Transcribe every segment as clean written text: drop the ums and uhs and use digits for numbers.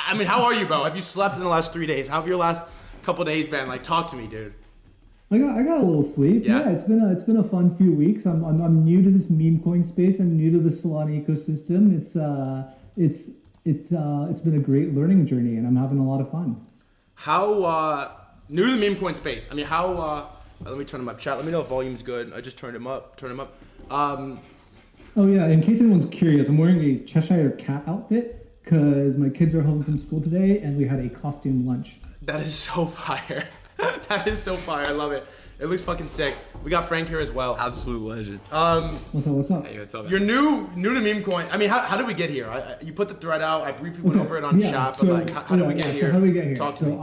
I mean, how are you, bro? Have you slept in the last 3 days? How have your last couple days been? Like, talk to me, dude. I got a little sleep. Yeah. It's been a fun few weeks. I'm new to this meme coin space. I'm new to the Solana ecosystem. It's been a great learning journey, and I'm having a lot of fun. How new to the meme coin space? I mean, how? Let me turn him up, chat. Let me know if volume's good. I just turned him up. Oh yeah, in case anyone's curious, I'm wearing a Cheshire Cat outfit because my kids are home from school today, and we had a costume lunch. That is so fire. That is so fire. I love it. It looks fucking sick. We got Frank here as well. Absolute legend. What's up? Hey, what's up? You're new to meme coin. I mean, how did we get here? You put the thread out. I briefly went over it on chat, but like, how did we get here? So how did we get here? Talk to me.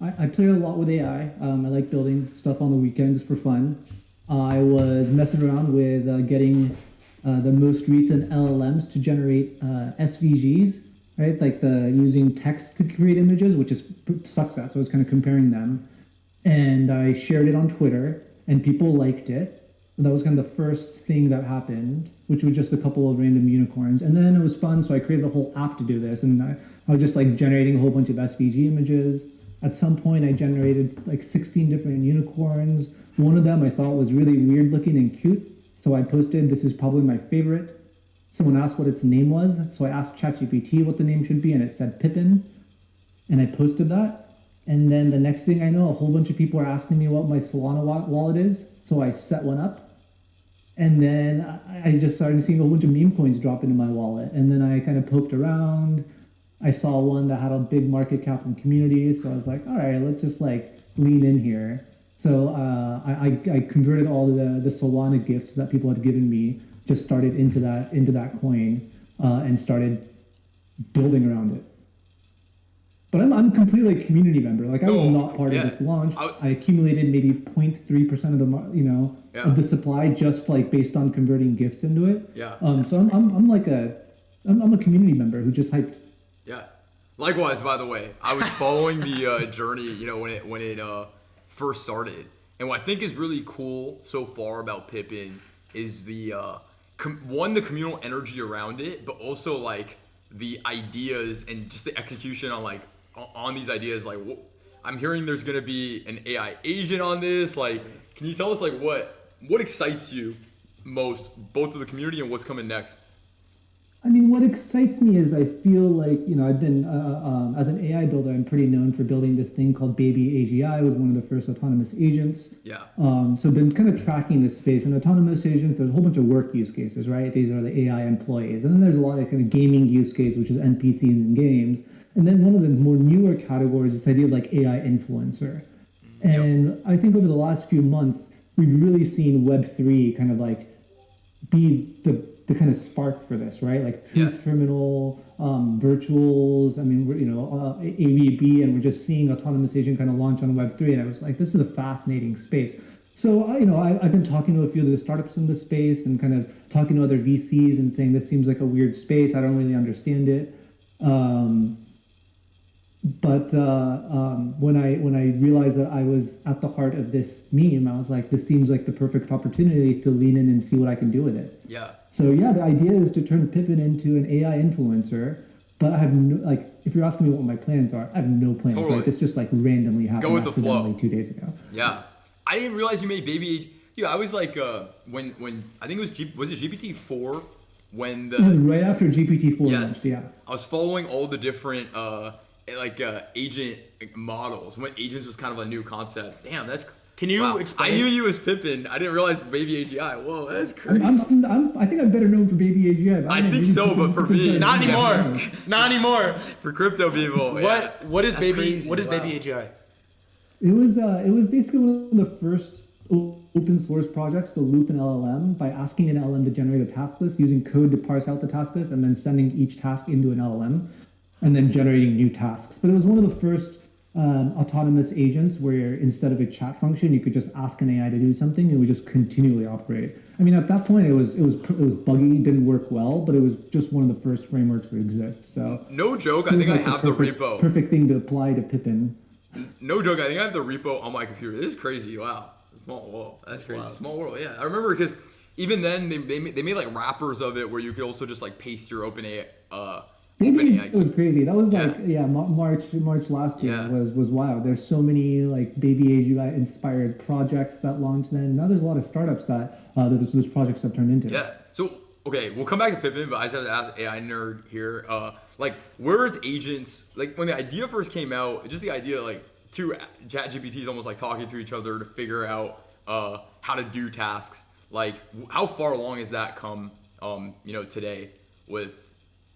I played a lot with AI. I like building stuff on the weekends for fun. I was messing around with getting the most recent LLMs to generate SVGs, right? Like using text to create images, which sucks at. So I was kind of comparing them, and I shared it on Twitter, and people liked it. That was kind of the first thing that happened, which was just a couple of random unicorns. And then it was fun, so I created a whole app to do this, and I was just like generating a whole bunch of SVG images. At some point, I generated like 16 different unicorns. One of them I thought was really weird looking and cute, so I posted, "This is probably my favorite." Someone asked what its name was, so I asked ChatGPT what the name should be, and it said Pippin, and I posted that. And then the next thing I know, a whole bunch of people are asking me what my Solana wallet is, so I set one up. And then I just started seeing a whole bunch of meme coins drop into my wallet. And then I kind of poked around. I saw one that had a big market cap in community, so I was like, all right, let's just like lean in here. So I converted all the Solana gifts that people had given me, just started into that coin, and started building around it. But I'm completely a community member. Like I was not part of this launch. I accumulated maybe 0.3% of the of the supply just like based on converting gifts into it. Yeah. So I'm a community member who just hyped. Yeah. Likewise, by the way, I was following the journey, when it first started. And what I think is really cool so far about Pippin is the the communal energy around it, but also like the ideas and just the execution on these ideas. Like, I'm hearing there's gonna be an AI agent on this. Like, can you tell us like what excites you most, both of the community and what's coming next? I mean, what excites me is I feel like, I've been, as an AI builder, I'm pretty known for building this thing called Baby AGI. It was one of the first autonomous agents. Yeah. So I've been kind of tracking this space. And autonomous agents, there's a whole bunch of work use cases, right? These are the AI employees. And then there's a lot of kind of gaming use case, which is NPCs in games. And then one of the more newer categories is this idea of like AI influencer. And I think over the last few months, we've really seen Web3 kind of like be the kind of spark for this, right? Like Truth Terminal, virtuals. I mean, we're, AVB, and we're just seeing autonomous agent kind of launch on Web3. And I was like, this is a fascinating space. So, I've been talking to a few of the startups in the space and kind of talking to other VCs and saying, this seems like a weird space. I don't really understand it. But when I realized that I was at the heart of this meme, I was like, this seems like the perfect opportunity to lean in and see what I can do with it. Yeah. So yeah, the idea is to turn Pippin into an AI influencer, but I have no, if you're asking me what my plans are, I have no plans. Totally. Like, this just like randomly happened. Go with the flow. 2 days ago. Yeah. I didn't realize you made Baby. Dude, I was like, when I think it was it GPT-4 when It was right after GPT-4 yes, launched, yeah. I was following all the different agent models when agents was kind of a new concept. Damn, that's. Can you explain? I knew you as Pippin. I didn't realize Baby AGI. Whoa, that's crazy. I think I'm better known for Baby AGI. But I think so, but for me, not anymore. Not anymore. For crypto people. What is Baby? Crazy. What is Baby AGI? It was basically one of the first open source projects to loop an LLM by asking an LLM to generate a task list using code to parse out the task list and then sending each task into an LLM and then generating new tasks. But it was one of the first autonomous agents where instead of a chat function, you could just ask an AI to do something and it would just continually operate. I mean, at that point, it was buggy, didn't work well, but it was just one of the first frameworks to exist. So no joke, I think I have the repo. Perfect thing to apply to Pippin. No joke, I think I have the repo on my computer. This is crazy. Wow, small world. That's crazy. Wow. Small world. Yeah, I remember because even then they made like wrappers of it where you could also just like paste your OpenAI Maybe OpenAI. it was crazy. That was like Yeah. March last year Yeah. was wild. There's so many like baby AGI inspired projects that launched then. Now there's a lot of startups that those projects have turned into. Yeah. So okay, we'll come back to Pippin, but I just have to ask AI nerd here. Like, where is agents? Like, when the idea first came out, just the idea, like, two chat GPTs almost like talking to each other to figure out how to do tasks. Like, how far along has that come? Today with.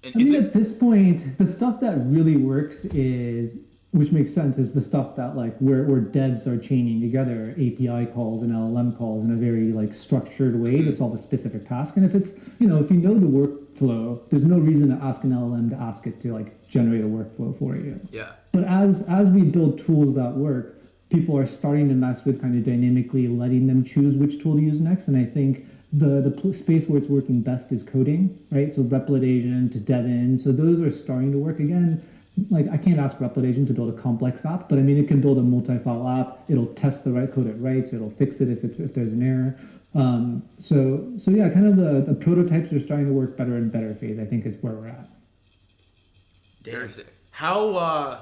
And I is mean, it? at this point, the stuff that really works is, which makes sense, is the stuff that like where devs are chaining together API calls and LLM calls in a very like structured way to solve a specific task. And if it's, if you know the workflow, there's no reason to ask an LLM to ask it to like generate a workflow for you. Yeah. But as we build tools that work, people are starting to mess with kind of dynamically letting them choose which tool to use next. And I think the space where it's working best is coding, right? So Replit Agent, Devin, so those are starting to work again. Like I can't ask Replit Agent to build a complex app, but I mean it can build a multi-file app. It'll test the right code it writes. It'll fix it if there's an error. So yeah, kind of the prototypes are starting to work better and better phase. I think is where we're at. Damn. How?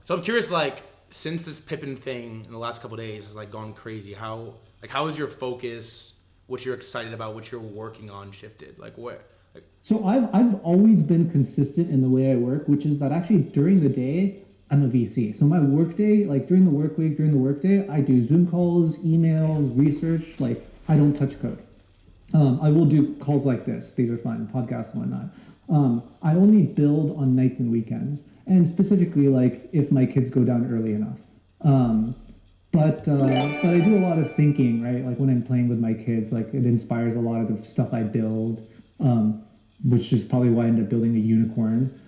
So I'm curious. Like, since this Pippin thing in the last couple of days has like gone crazy, how has your focus, what you're excited about, what you're working on, shifted? Like, what? Like, So I've always been consistent in the way I work, which is that actually during the day I'm a VC. So my workday, like during the work week, during the workday, I do Zoom calls, emails, research. Like I don't touch code. I will do calls like this. These are fun, podcasts and whatnot. I only build on nights and weekends, and specifically like if my kids go down early enough. But I do a lot of thinking, right? Like when I'm playing with my kids, like it inspires a lot of the stuff I build, which is probably why I ended up building a unicorn.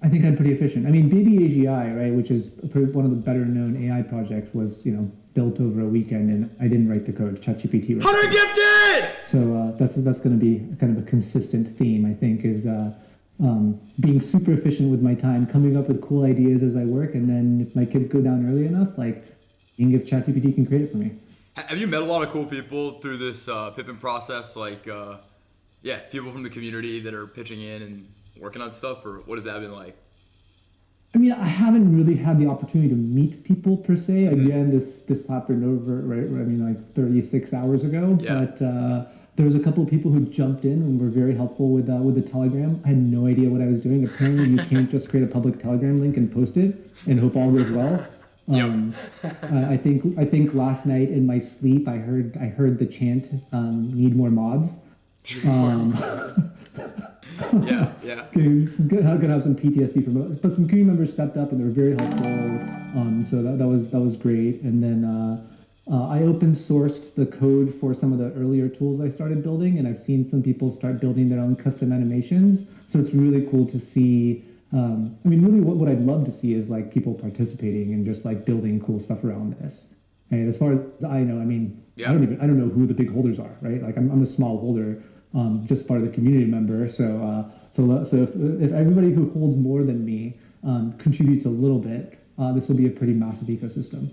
I think I'm pretty efficient. I mean, Baby AGI, right, which is one of the better known AI projects, was built over a weekend, and I didn't write the code. ChatGPT wrote. Hunter Gifted. So that's going to be kind of a consistent theme, I think, is being super efficient with my time, coming up with cool ideas as I work, and then if my kids go down early enough, like, seeing if ChatGPT can create it for me. Have you met a lot of cool people through this Pippin process? Like, people from the community that are pitching in and working on stuff, or what has that been like? I mean, I haven't really had the opportunity to meet people per se. Again, this happened over, right? I mean, like 36 hours ago. Yeah. But there was a couple of people who jumped in and were very helpful with the Telegram. I had no idea what I was doing. Apparently, you can't just create a public Telegram link and post it and hope all goes well. I think last night in my sleep, I heard the chant, "Need more mods." Yeah. How could have some PTSD from it, but some community members stepped up and they were very helpful. So that was great. And then I open sourced the code for some of the earlier tools I started building, and I've seen some people start building their own custom animations. So it's really cool to see. I mean, really, what I'd love to see is like people participating and just like building cool stuff around this. And as far as I know, I mean, I don't know who the big holders are, right? Like I'm a small holder. Just part of the community member. So if everybody who holds more than me contributes a little bit, this will be a pretty massive ecosystem.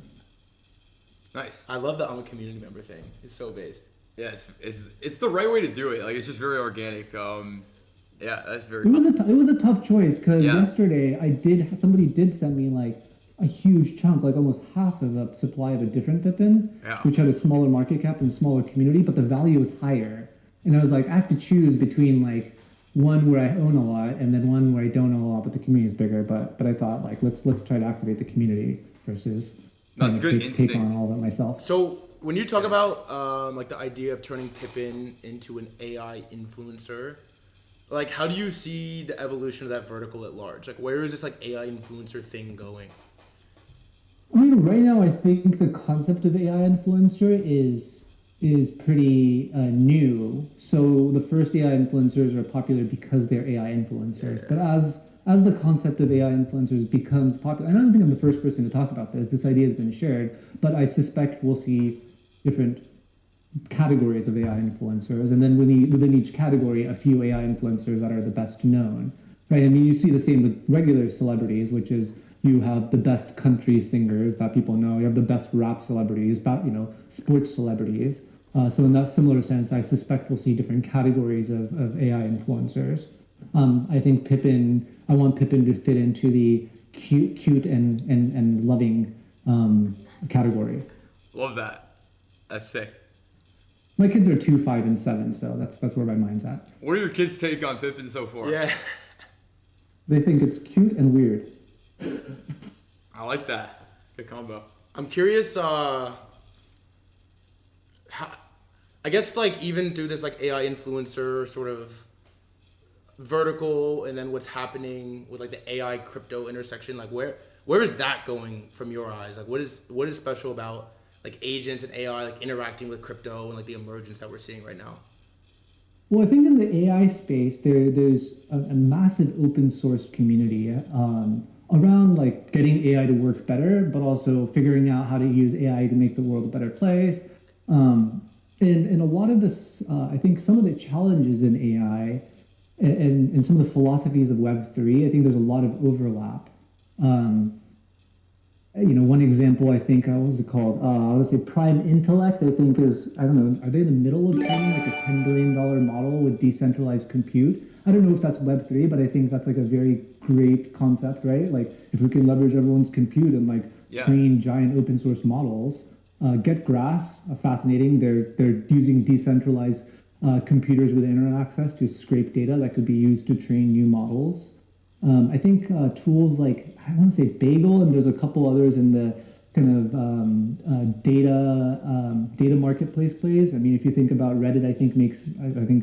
Nice. I love the I'm a community member thing. It's so based. Yeah, it's the right way to do it. Like, it's just very organic. Yeah, that's very. It was a tough choice because Yeah. yesterday somebody did send me like a huge chunk, like almost half of the supply of a different Pippin, which had a smaller market cap and smaller community, but the value was higher. And I was like, I have to choose between like one where I own a lot and then one where I don't own a lot, but the community is bigger. But I thought like let's try to activate the community versus take on all of it myself. So when you talk about like the idea of turning Pippin into an AI influencer, like how do you see the evolution of that vertical at large? Like where is this like AI influencer thing going? I mean, right now I think the concept of AI influencer is pretty new. So the first AI influencers are popular because they're AI influencers. But as the concept of AI influencers becomes popular, I don't think I'm the first person to talk about this. This idea has been shared, but I suspect we'll see different categories of AI influencers, and then within each category, a few AI influencers that are the best known. Right? I mean, you see the same with regular celebrities, which is you have the best country singers that people know. You have the best rap celebrities, sports celebrities. So in that similar sense, I suspect we'll see different categories of AI influencers. I think I want Pippin to fit into the cute and loving category. Love that. That's sick. My kids are 2, 5, and 7, so that's where my mind's at. What are your kids' take on Pippin so far? Yeah. They think it's cute and weird. I like that. Good combo. I'm curious, how, I guess like even through this like AI influencer sort of vertical, and then what's happening with like the AI crypto intersection, like where is that going from your eyes? Like what is special about like agents and AI like interacting with crypto and like the emergence that we're seeing right now? Well, I think in the AI space, there's a massive open source community around like getting AI to work better, but also figuring out how to use AI to make the world a better place. And a lot of this, I think some of the challenges in AI and some of the philosophies of Web3, I think there's a lot of overlap. One example, I think, what was it called? I would say Prime Intellect, I think is, I don't know, are they in the middle of training like a $10 billion model with decentralized compute? I don't know if that's Web3, but I think that's like a very great concept, right? Like if we can leverage everyone's compute and like train giant open source models, get Grass, fascinating. They're using decentralized computers with internet access to scrape data that could be used to train new models. I think tools like, I want to say Bagel, and there's a couple others in the kind of data marketplace plays. I mean, if you think about Reddit, I think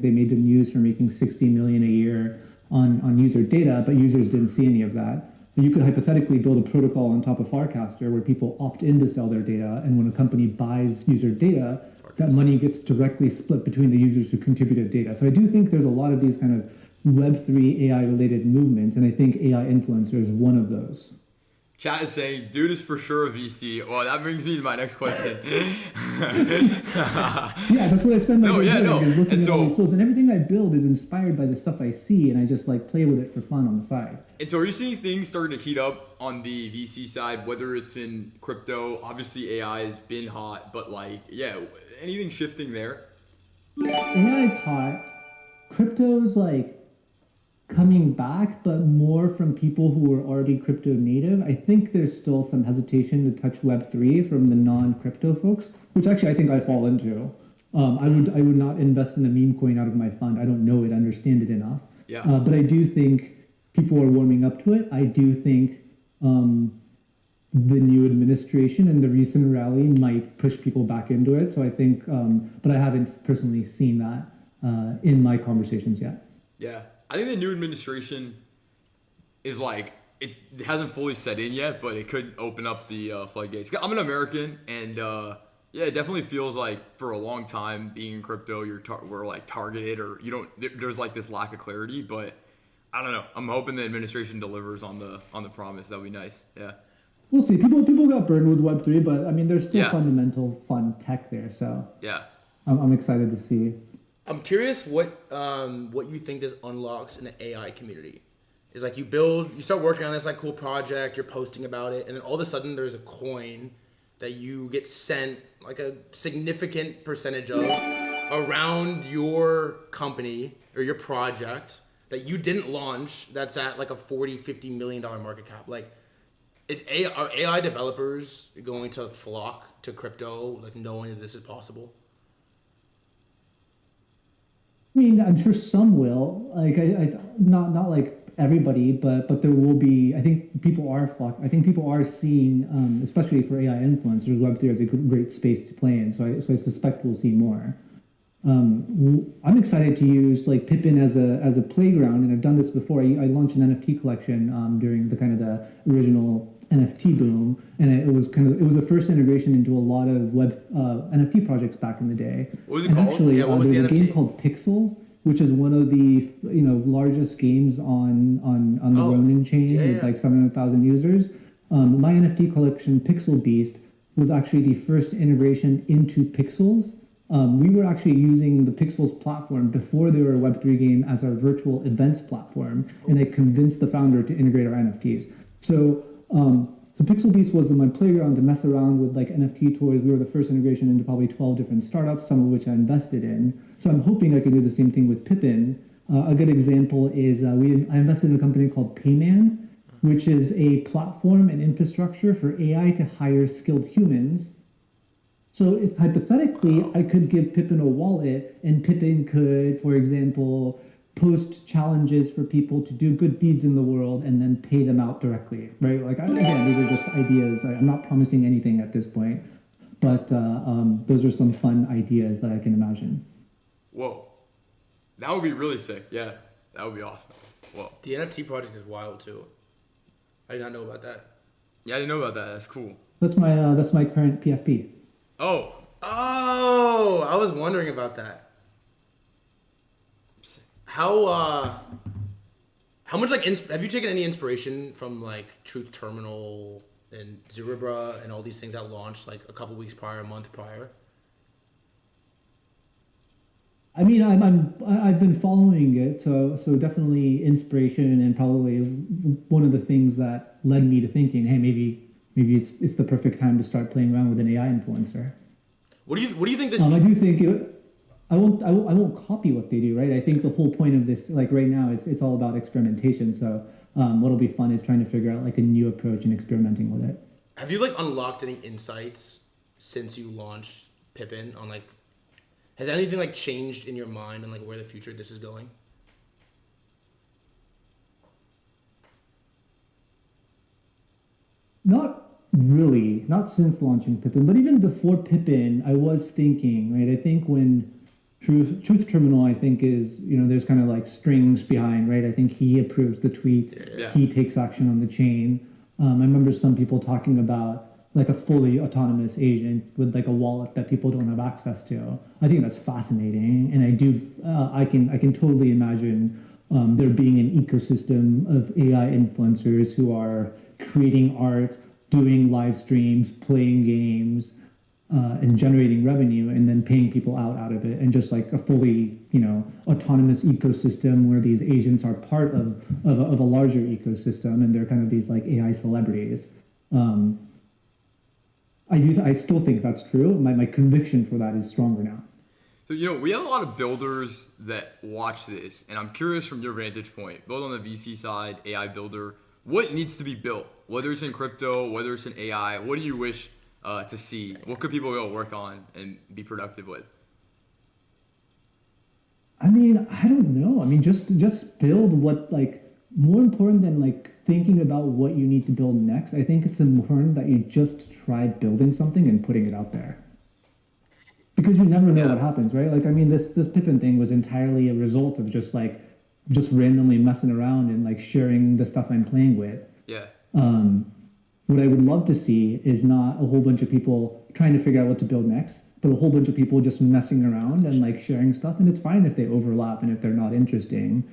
they made the news for making 60 million a year on user data, but users didn't see any of that. But you could hypothetically build a protocol on top of Farcaster where people opt in to sell their data, and when a company buys user data, that money gets directly split between the users who contributed data. So I do think there's a lot of these kind of Web3 AI related movements, and I think AI influencer is one of those. Chat is saying, dude is for sure a VC. Well, that brings me to my next question. Yeah, that's what I spend my day doing, is looking at all these tools. And everything I build is inspired by the stuff I see, and I just like play with it for fun on the side. And so are you seeing things starting to heat up on the VC side, whether it's in crypto? Obviously AI has been hot, but like, yeah, anything shifting there? AI is hot. Crypto's like coming back, but more from people who are already crypto native. I think there's still some hesitation to touch Web3 from the non-crypto folks, which actually I think I fall into. I would not invest in a meme coin out of my fund. I don't know it, understand it enough. Yeah. But I do think people are warming up to it. I do think the new administration and the recent rally might push people back into it. So I think, but I haven't personally seen that in my conversations yet. Yeah. I think the new administration is like, it hasn't fully set in yet, but it could open up the floodgates. I'm an American, and it definitely feels like for a long time being in crypto, we're like targeted, or there's like this lack of clarity. But I don't know. I'm hoping the administration delivers on the promise. That'd be nice. Yeah. We'll see. People got burned with Web3, but I mean, there's still fundamental fun tech there. So yeah, I'm excited to see. I'm curious what you think this unlocks in the AI community. Is like you start working on this like cool project, you're posting about it, and then all of a sudden there's a coin that you get sent like a significant percentage of around your company or your project that you didn't launch, that's at like a $40-50 million market cap. Like, are AI developers going to flock to crypto, like knowing that this is possible? I mean, I'm sure some will. Like, I not like everybody, but there will be. I think people are I think people are seeing, especially for AI influencers, Web3 is a great space to play in. So I suspect we'll see more. I'm excited to use like Pippin as a playground, and I've done this before. I launched an NFT collection during the kind of the original NFT boom, and it was the first integration into a lot of web NFT projects back in the day. What was it called? Actually, what was there's the a NFT? game called Pixels, which is one of the largest games on the Ronin chain with like 700,000 users. My NFT collection, Pixel Beast, was actually the first integration into Pixels. We were actually using the Pixels platform before they were a Web3 game as our virtual events platform, and I convinced the founder to integrate our NFTs. So Pixel Beast was my playground to mess around with like NFT toys. We were the first integration into probably 12 different startups, some of which I invested in. So I'm hoping I can do the same thing with Pippin, A good example is I invested in a company called Payman, which is a platform and infrastructure for AI to hire skilled humans. So if hypothetically I could give Pippin a wallet and Pippin could, for example, post challenges for people to do good deeds in the world and then pay them out directly, right? Like again, these are just ideas. I'm not promising anything at this point, but those are some fun ideas that I can imagine. Whoa, that would be really sick. Yeah, that would be awesome. Whoa. The NFT project is wild too. I did not know about that. Yeah, I didn't know about that. That's cool. That's my current PFP. Oh, I was wondering about that. How much like have you taken any inspiration from like Truth Terminal and Zerebra and all these things that launched like a couple weeks prior, a month prior? I mean, I've been following it, so definitely inspiration, and probably one of the things that led me to thinking, hey, maybe it's the perfect time to start playing around with an AI influencer. What do you think this? I do think I won't copy what they do, right? I think the whole point of this, like right now, it's all about experimentation. So what'll be fun is trying to figure out like a new approach and experimenting with it. Have you like unlocked any insights since you launched Pippin on like? Has anything like changed in your mind and like where the future of this is going? Not really, not since launching Pippin, but even before Pippin, I was thinking, right? I think when Truth Terminal, I think is, there's kind of like strings behind, right? I think he approves the tweets, Yeah. He takes action on the chain. I remember some people talking about like a fully autonomous agent with like a wallet that people don't have access to. I think that's fascinating, and I can totally imagine there being an ecosystem of AI influencers who are creating art, doing live streams, playing games, and generating revenue, and then paying people out of it, and just like a fully autonomous ecosystem where these agents are part of a larger ecosystem, and they're kind of these like AI celebrities. I still think that's true. My conviction for that is stronger now. So, we have a lot of builders that watch this, and I'm curious from your vantage point, both on the VC side, AI builder, what needs to be built? Whether it's in crypto, whether it's in AI, what do you wish to see? What could people go work on and be productive with? I mean, I don't know. I mean, just build what, like, more important than like thinking about what you need to build next. I think it's important that you just try building something and putting it out there, because you never know what happens, right? Like, I mean, this Pippin thing was entirely a result of just randomly messing around and like sharing the stuff I'm playing with. Yeah. What I would love to see is not a whole bunch of people trying to figure out what to build next, but a whole bunch of people just messing around and like sharing stuff. And it's fine if they overlap and if they're not interesting.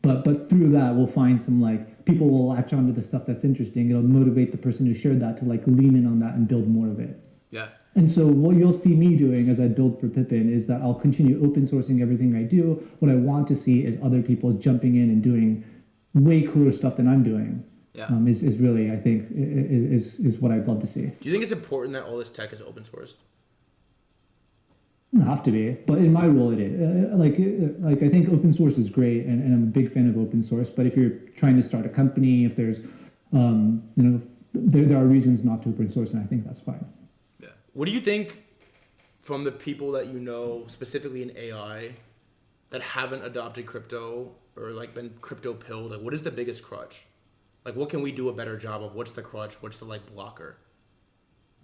But through that, we'll find some like people will latch onto the stuff that's interesting. It'll motivate the person who shared that to like lean in on that and build more of it. Yeah. And so what you'll see me doing as I build for Pippin is that I'll continue open sourcing everything I do. What I want to see is other people jumping in and doing way cooler stuff than I'm doing. Yeah. Is really, I think, is what I'd love to see. Do you think it's important that all this tech is open source? It doesn't have to be, but in my role it is. Like I think open source is great, and I'm a big fan of open source. But if you're trying to start a company, if there's, there are reasons not to open source, and I think that's fine. Yeah. What do you think from the people that you know, specifically in AI, that haven't adopted crypto or like been crypto pilled? Like, what is the biggest crutch? Like, what can we do a better job of? What's the crutch? What's the like blocker?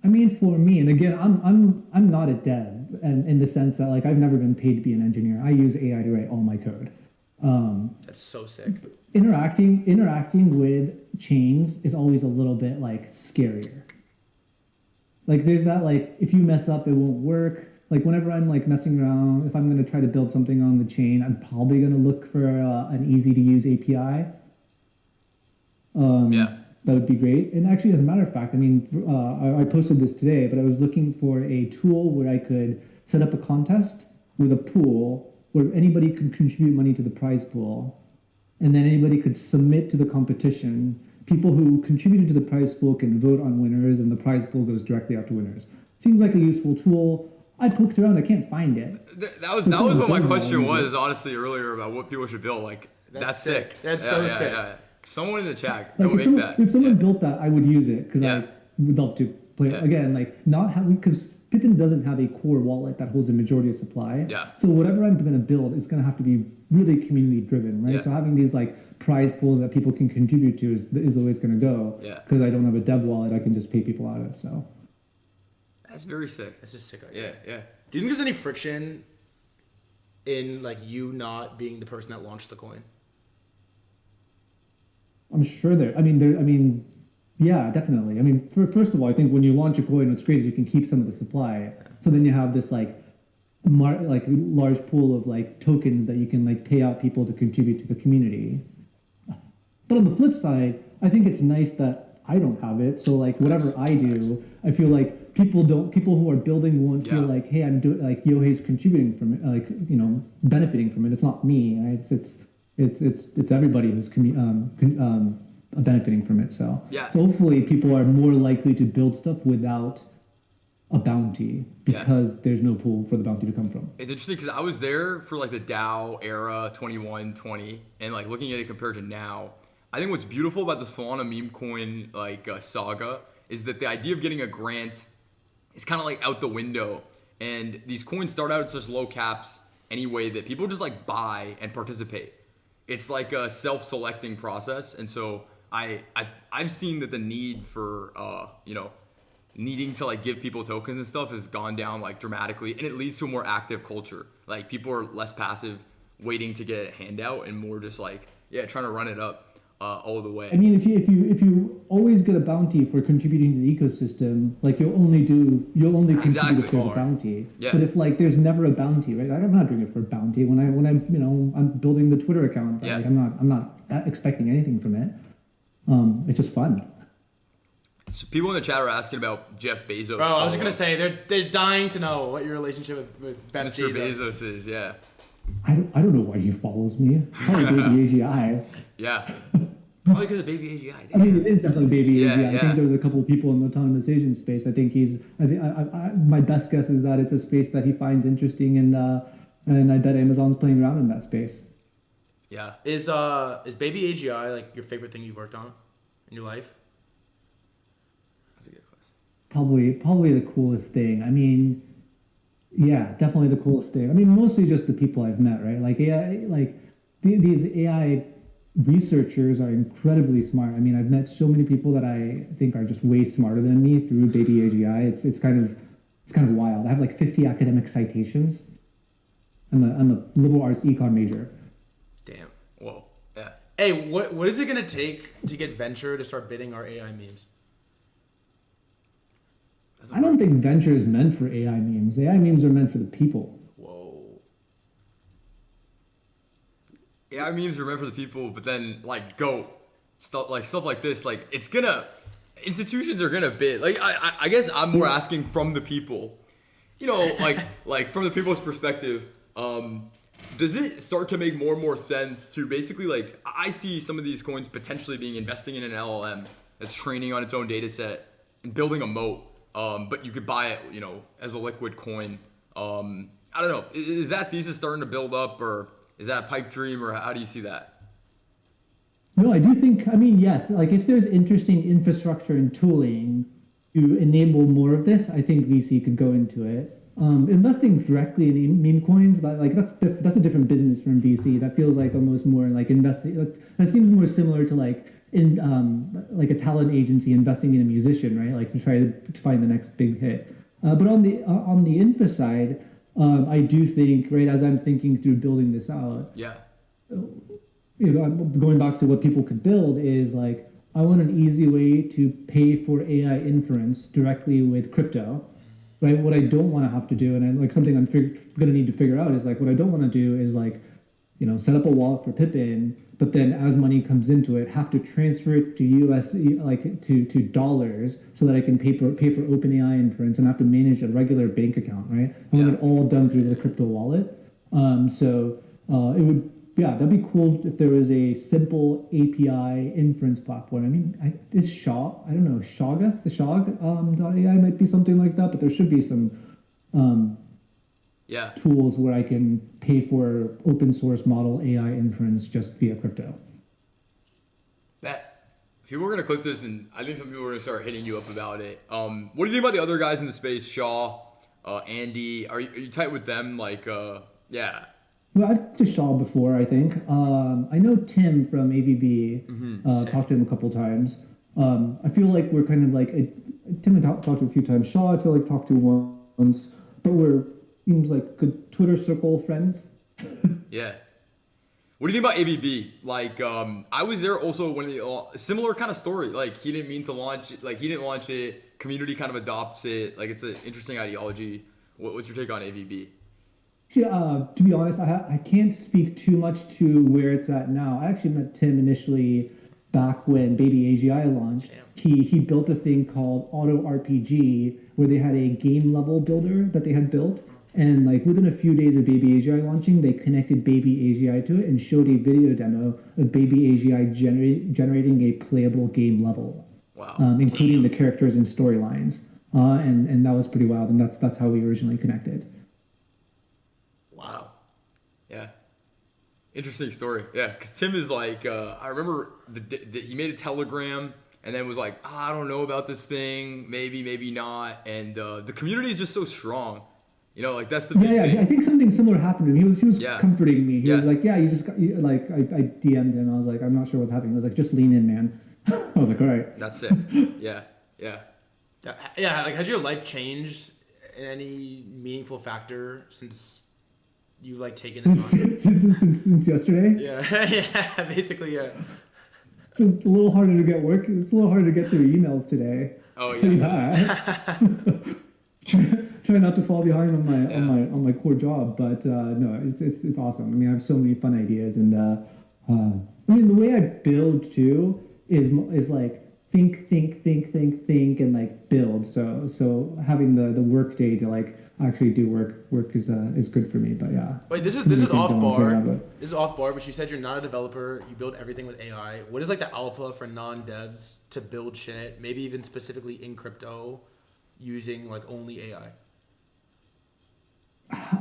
I mean, for me, and again, I'm not a dev, and in the sense that like I've never been paid to be an engineer. I use AI to write all my code. That's so sick. Interacting with chains is always a little bit like scarier. Like there's that like if you mess up, it won't work. Like whenever I'm like messing around, if I'm going to try to build something on the chain, I'm probably going to look for an easy to use API. That would be great. And actually, as a matter of fact, I mean, I posted this today, but I was looking for a tool where I could set up a contest with a pool where anybody could contribute money to the prize pool, and then anybody could submit to the competition. People who contributed to the prize pool can vote on winners, and the prize pool goes directly out to winners. Seems like a useful tool. I poked around. I can't find it. That was what my question was, honestly, earlier about what people should build. Like, that's sick. That's so sick. Yeah. Someone in the chat, Like go make that. If someone built that, I would use it because I would love to play it. Again, like not having, because Pippin doesn't have a core wallet that holds a majority of supply. Yeah. So whatever I'm going to build is going to have to be really community driven, right? Yeah. So having these like prize pools that people can contribute to is the way it's going to go. Yeah. Because I don't have a dev wallet, I can just pay people out of it. So. That's very sick. That's just sick idea. Yeah. Do you think there's any friction in like you not being the person that launched the coin? I'm sure yeah, definitely. I mean, first of all, I think when you launch a coin, what's great is you can keep some of the supply. So then you have this like large pool of like tokens that you can like pay out people to contribute to the community. But on the flip side, I think it's nice that I don't have it. So like whatever I do, I feel like people who are building won't feel like, hey, I'm doing like Yohei's contributing from it, like, you know, benefiting from it. It's not me. Right? It's everybody who's benefiting from it. So hopefully people are more likely to build stuff without a bounty because there's no pool for the bounty to come from. It's interesting because I was there for like the DAO era 21, 20, and like looking at it compared to now, I think what's beautiful about the Solana meme coin like saga is that the idea of getting a grant is kind of like out the window, and these coins start out at such low caps anyway that people just like buy and participate. It's like a self-selecting process, and so I've seen that the need for needing to like give people tokens and stuff has gone down like dramatically, and it leads to a more active culture. Like people are less passive, waiting to get a handout, and more just like trying to run it up all the way. I mean, if you always get a bounty for contributing to the ecosystem, like you'll only contribute if there's a bounty. Yeah. But if like there's never a bounty, right? I'm not doing it for a bounty. When I'm building the Twitter account, like I'm not expecting anything from it. It's just fun. So people in the chat are asking about Jeff Bezos. Bro, I was gonna say they're dying to know what your relationship with Mr. Bezos is. Yeah. I don't know why he follows me. Probably Baby AGI. Yeah. Probably because of Baby AGI. I mean, it is definitely Baby AGI. I think Yeah. there's a couple of people in the autonomous agent space. I think my best guess is that it's a space that he finds interesting, and I bet Amazon's playing around in that space. Yeah. Is Baby AGI like your favorite thing you've worked on in your life? That's a good question. Probably the coolest thing. I mean, yeah, definitely the coolest thing. I mean, mostly just the people I've met, right? Like AI, these AI researchers are incredibly smart. I mean, I've met so many people that I think are just way smarter than me through Baby AGI. It's kind of wild. I have like 50 academic citations. I'm a liberal arts econ major. Damn. Whoa. Yeah. Hey, what is it gonna take to get Venture to start bidding our AI memes? I don't think Venture is meant for AI memes. AI memes are meant for the people. Whoa. AI memes are meant for the people, but then like stuff like this, like institutions are gonna bid. Like I guess I'm more asking from the people. You know, like from the people's perspective, does it start to make more and more sense to basically like I see some of these coins potentially being investing in an LLM that's training on its own data set and building a moat. But you could buy it, you know, as a liquid coin. I don't know. Is that thesis starting to build up, or is that a pipe dream, or how do you see that? No, I do think, I mean, yes, like if there's interesting infrastructure and tooling to enable more of this, I think VC could go into it. Investing directly in meme coins, that's a different business from VC. That feels like almost more like investing. That seems more similar to like like a talent agency investing in a musician, right? Like to try to find the next big hit. But on the infra side, I do think, right, as I'm thinking through building this out, I'm going back to what people could build is like, I want an easy way to pay for AI inference directly with crypto, right? What I don't want to have to do, and like something I'm going to need to figure out is like, what I don't want to do is like, you know, set up a wallet for Pippin, but then as money comes into it, have to transfer it to like to dollars so that I can pay for OpenAI inference and have to manage a regular bank account, right? I want it all done through the crypto wallet. So it would, that'd be cool if there was a simple API inference platform. I mean, is Shaw, I don't know, Shoggoth, the Shog.ai might be something like that, but there should be some tools where I can pay for open source model AI inference just via crypto. Bet. People are gonna clip this, and I think some people are gonna start hitting you up about it. What do you think about the other guys in the space? Shaw, Andy, are you tight with them? Like, yeah. Well, I've talked to Shaw before, I think. I know Tim from AVB. Talked to him a couple times. I feel like we're kind of like Tim I talked to a few times. Shaw, I feel like talked to once, but seems like good Twitter circle friends. Yeah. What do you think about AVB? Like, I was there also when similar kind of story. Like, he didn't mean to launch it. Like, he didn't launch it. Community kind of adopts it. Like, it's an interesting ideology. What's your take on AVB? To be honest, I can't speak too much to where it's at now. I actually met Tim initially back when Baby AGI launched. He built a thing called Auto RPG where they had a game level builder that they had built. And like within a few days of Baby AGI launching, they connected Baby AGI to it and showed a video demo of Baby AGI generating a playable game level. Wow. Including the characters and storylines. And that was pretty wild. And that's how we originally connected. Wow. Yeah. Interesting story. Yeah, because Tim is like, I remember he made a Telegram and then was like, I don't know about this thing, maybe not. And the community is just so strong. You know, like that's the big thing. I think something similar happened to him. He was comforting me. He was like, yeah, you just got, like I DM'd him. I was like, I'm not sure what's happening. I was like, just lean in, man. I was like, all right. That's it. Yeah. Like, has your life changed in any meaningful factor since you've like taken this on? since yesterday? Yeah, basically, yeah. It's a little harder to get work. It's a little harder to get through emails today. Oh yeah. Try not to fall behind on my core job, but no, it's awesome. I mean, I have so many fun ideas, and I mean, the way I build too is like think, and like build. So having the work day to like actually do work is good for me. But yeah. Wait, this is off bar. This is off bar. But you said you're not a developer. You build everything with AI. What is like the alpha for non-devs to build shit? Maybe even specifically in crypto, using like only AI.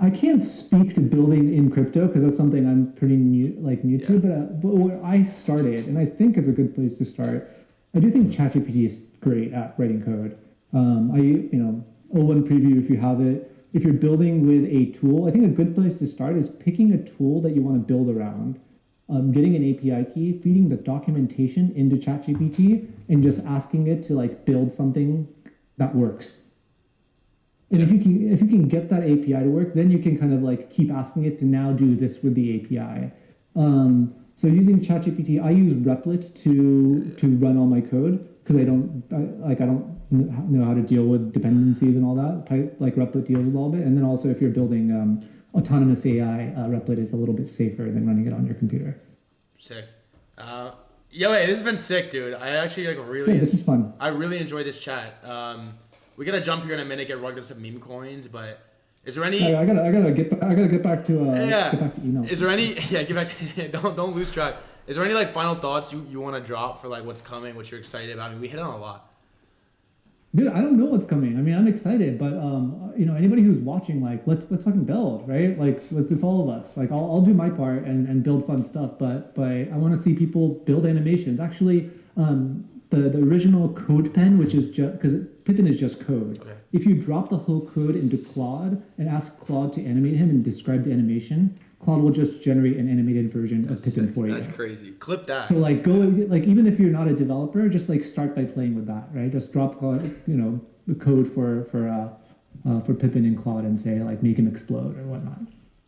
I can't speak to building in crypto because that's something I'm pretty new to. But where I started, and I think is a good place to start, I do think ChatGPT is great at writing code. O1 preview if you have it. If you're building with a tool, I think a good place to start is picking a tool that you want to build around, getting an API key, feeding the documentation into ChatGPT, and just asking it to like build something that works. And if you can get that API to work, then you can kind of like keep asking it to now do this with the API. So using ChatGPT, I use Replit to run all my code because I don't know how to deal with dependencies and all that. Like Replit deals with all of it. And then also if you're building autonomous AI, Replit is a little bit safer than running it on your computer. Sick. Yohei, this has been sick, dude. I actually this is fun. I really enjoyed this chat. We gotta jump here in a minute, get rugged up some meme coins, but is there any? I gotta get back to email. Is there any? Yeah, get back to. don't lose track. Is there any like final thoughts you want to drop for like what's coming, what you're excited about? I mean, we hit on a lot. Dude, I don't know what's coming. I mean, I'm excited, but anybody who's watching, like, let's fucking build, right? Like, it's all of us. Like, I'll do my part and build fun stuff, but I want to see people build animations. Actually, the original code pen, which is just because Pippin is just code. Okay. If you drop the whole code into Claude and ask Claude to animate him and describe the animation, Claude will just generate an animated version of Pippin for you. That's crazy. Clip that. So like even if you're not a developer, just like start by playing with that, right? Just drop the code for Pippin in Claude and say like make him explode or whatnot.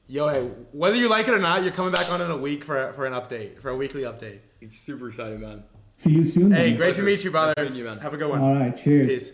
Yo, whether you like it or not, you're coming back on in a week for an update, for a weekly update. Super excited, man. See you soon. Hey, great to meet you, brother. Nice meeting you, man. Have a good one. All right, cheers. Peace.